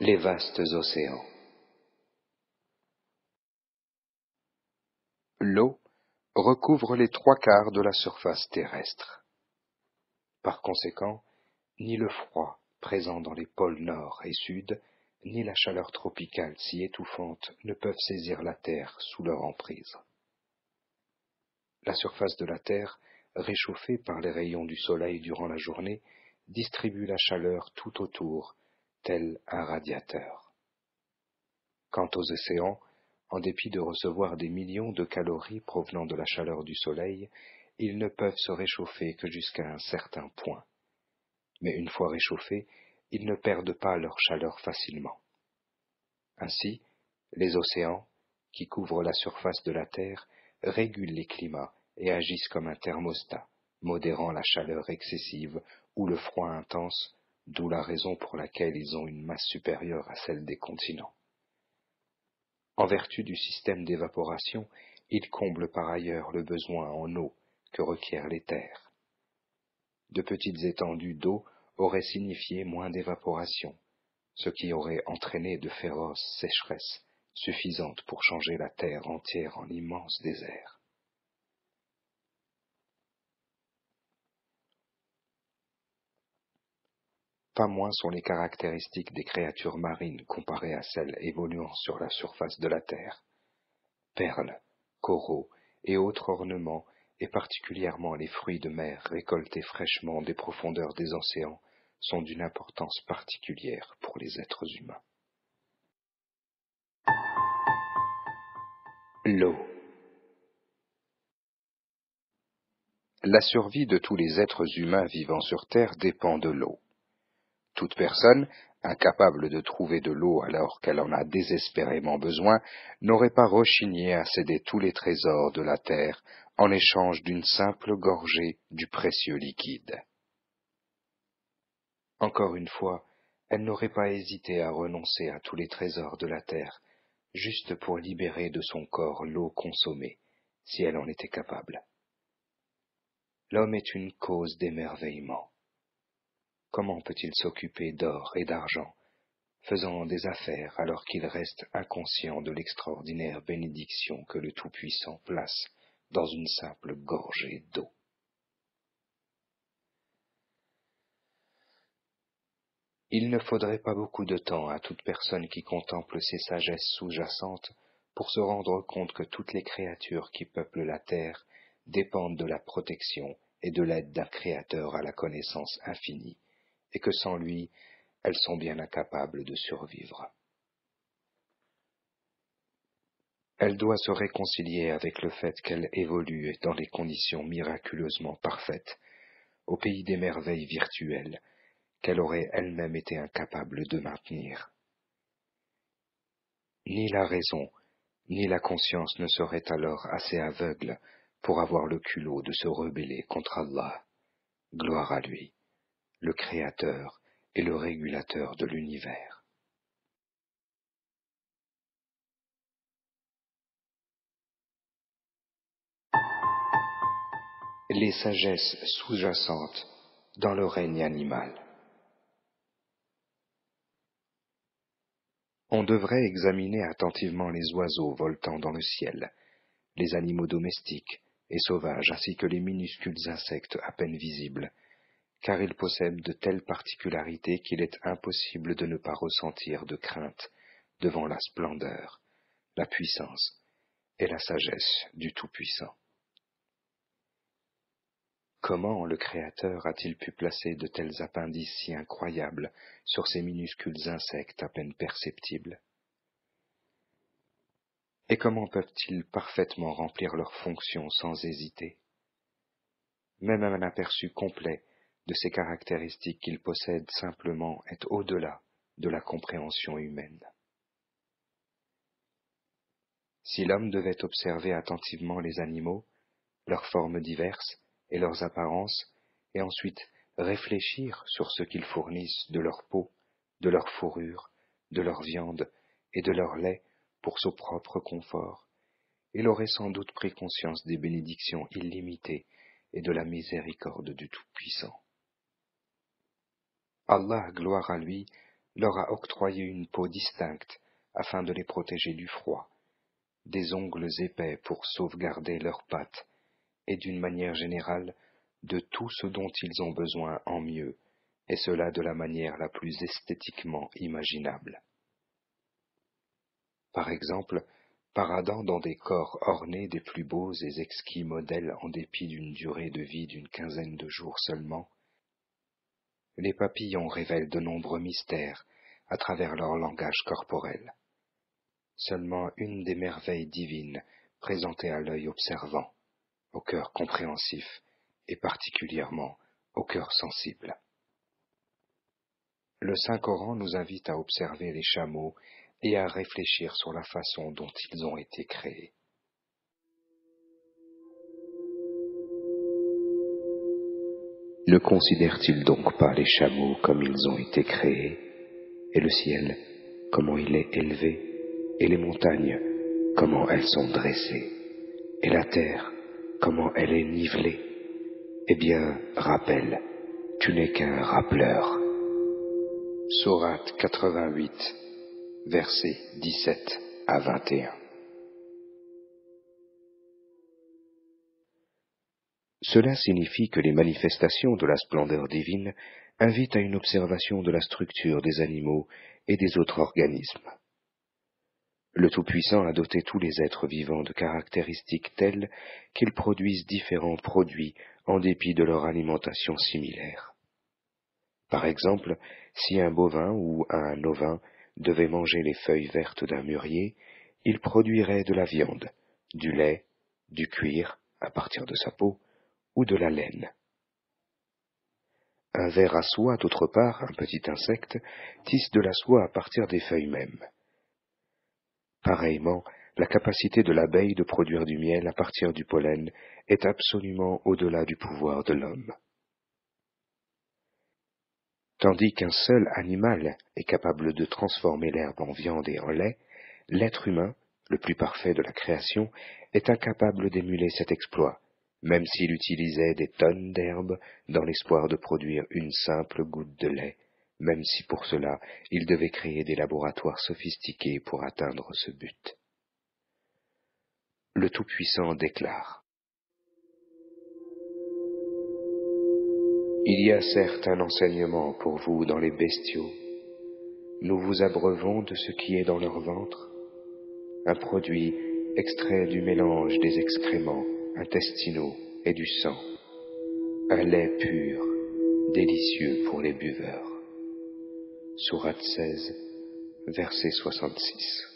Les vastes océans. L'eau recouvre les 3/4 de la surface terrestre. Par conséquent, ni le froid présent dans les pôles nord et sud, ni la chaleur tropicale si étouffante ne peuvent saisir la Terre sous leur emprise. La surface de la Terre, réchauffée par les rayons du soleil durant la journée, distribue la chaleur tout autour, tel un radiateur. Quant aux océans, en dépit de recevoir des millions de calories provenant de la chaleur du soleil, ils ne peuvent se réchauffer que jusqu'à un certain point. Mais une fois réchauffés, ils ne perdent pas leur chaleur facilement. Ainsi, les océans, qui couvrent la surface de la Terre, régulent les climats et agissent comme un thermostat, modérant la chaleur excessive ou le froid intense, d'où la raison pour laquelle ils ont une masse supérieure à celle des continents. En vertu du système d'évaporation, ils comblent par ailleurs le besoin en eau que requièrent les terres. De petites étendues d'eau auraient signifié moins d'évaporation, ce qui aurait entraîné de féroces sécheresses suffisantes pour changer la terre entière en immense désert. Pas moins sont les caractéristiques des créatures marines comparées à celles évoluant sur la surface de la terre. Perles, coraux et autres ornements, et particulièrement les fruits de mer récoltés fraîchement des profondeurs des océans, sont d'une importance particulière pour les êtres humains. L'eau. La survie de tous les êtres humains vivant sur Terre dépend de l'eau. Toute personne, incapable de trouver de l'eau alors qu'elle en a désespérément besoin, n'aurait pas rechigné à céder tous les trésors de la terre en échange d'une simple gorgée du précieux liquide. Encore une fois, elle n'aurait pas hésité à renoncer à tous les trésors de la terre, juste pour libérer de son corps l'eau consommée, si elle en était capable. L'homme est une cause d'émerveillement. Comment peut-il s'occuper d'or et d'argent, faisant des affaires alors qu'il reste inconscient de l'extraordinaire bénédiction que le Tout-Puissant place dans une simple gorgée d'eau? Il ne faudrait pas beaucoup de temps à toute personne qui contemple ces sagesses sous-jacentes pour se rendre compte que toutes les créatures qui peuplent la terre dépendent de la protection et de l'aide d'un Créateur à la connaissance infinie, et que sans lui, elles sont bien incapables de survivre. Elle doit se réconcilier avec le fait qu'elle évolue dans des conditions miraculeusement parfaites, au pays des merveilles virtuelles, qu'elle aurait elle-même été incapable de maintenir. Ni la raison, ni la conscience ne seraient alors assez aveugles pour avoir le culot de se rebeller contre Allah. Gloire à lui, le Créateur et le régulateur de l'univers. Les sagesses sous-jacentes dans le règne animal. On devrait examiner attentivement les oiseaux voltant dans le ciel, les animaux domestiques et sauvages, ainsi que les minuscules insectes à peine visibles, car ils possèdent de telles particularités qu'il est impossible de ne pas ressentir de crainte devant la splendeur, la puissance et la sagesse du Tout-Puissant. Comment le Créateur a-t-il pu placer de tels appendices si incroyables sur ces minuscules insectes à peine perceptibles? Et comment peuvent-ils parfaitement remplir leurs fonctions sans hésiter? Même un aperçu complet de ces caractéristiques qu'ils possèdent simplement est au-delà de la compréhension humaine. Si l'homme devait observer attentivement les animaux, leurs formes diverses et leurs apparences, et ensuite réfléchir sur ce qu'ils fournissent de leur peau, de leur fourrure, de leur viande et de leur lait pour son propre confort, il aurait sans doute pris conscience des bénédictions illimitées et de la miséricorde du Tout-Puissant. Allah, gloire à lui, leur a octroyé une peau distincte afin de les protéger du froid, des ongles épais pour sauvegarder leurs pattes, et d'une manière générale, de tout ce dont ils ont besoin en mieux, et cela de la manière la plus esthétiquement imaginable. Par exemple, paradant dans des corps ornés des plus beaux et exquis modèles en dépit d'une durée de vie d'une quinzaine de jours seulement, les papillons révèlent de nombreux mystères à travers leur langage corporel. Seulement une des merveilles divines présentées à l'œil observant, au cœur compréhensif et particulièrement au cœur sensible. Le Saint-Coran nous invite à observer les chameaux et à réfléchir sur la façon dont ils ont été créés. Ne considèrent-ils donc pas les chameaux comme ils ont été créés, et le ciel, comment il est élevé, et les montagnes, comment elles sont dressées, et la terre, comment elle est nivelée? Eh bien, rappelle, tu n'es qu'un rappeleur. Sourate 88, versets 17 à 21. Cela signifie que les manifestations de la splendeur divine invitent à une observation de la structure des animaux et des autres organismes. Le Tout-Puissant a doté tous les êtres vivants de caractéristiques telles qu'ils produisent différents produits en dépit de leur alimentation similaire. Par exemple, si un bovin ou un ovin devait manger les feuilles vertes d'un mûrier, il produirait de la viande, du lait, du cuir à partir de sa peau, ou de la laine. Un ver à soie, d'autre part, un petit insecte, tisse de la soie à partir des feuilles mêmes. Pareillement, la capacité de l'abeille de produire du miel à partir du pollen est absolument au-delà du pouvoir de l'homme. Tandis qu'un seul animal est capable de transformer l'herbe en viande et en lait, l'être humain, le plus parfait de la création, est incapable d'émuler cet exploit, même s'il utilisait des tonnes d'herbe dans l'espoir de produire une simple goutte de lait, même si pour cela il devait créer des laboratoires sophistiqués pour atteindre ce but. Le Tout-Puissant déclare: Il y a certes un enseignement pour vous dans les bestiaux. Nous vous abreuvons de ce qui est dans leur ventre, un produit extrait du mélange des excréments intestinaux et du sang, un lait pur, délicieux pour les buveurs. Sourate 16, verset 66.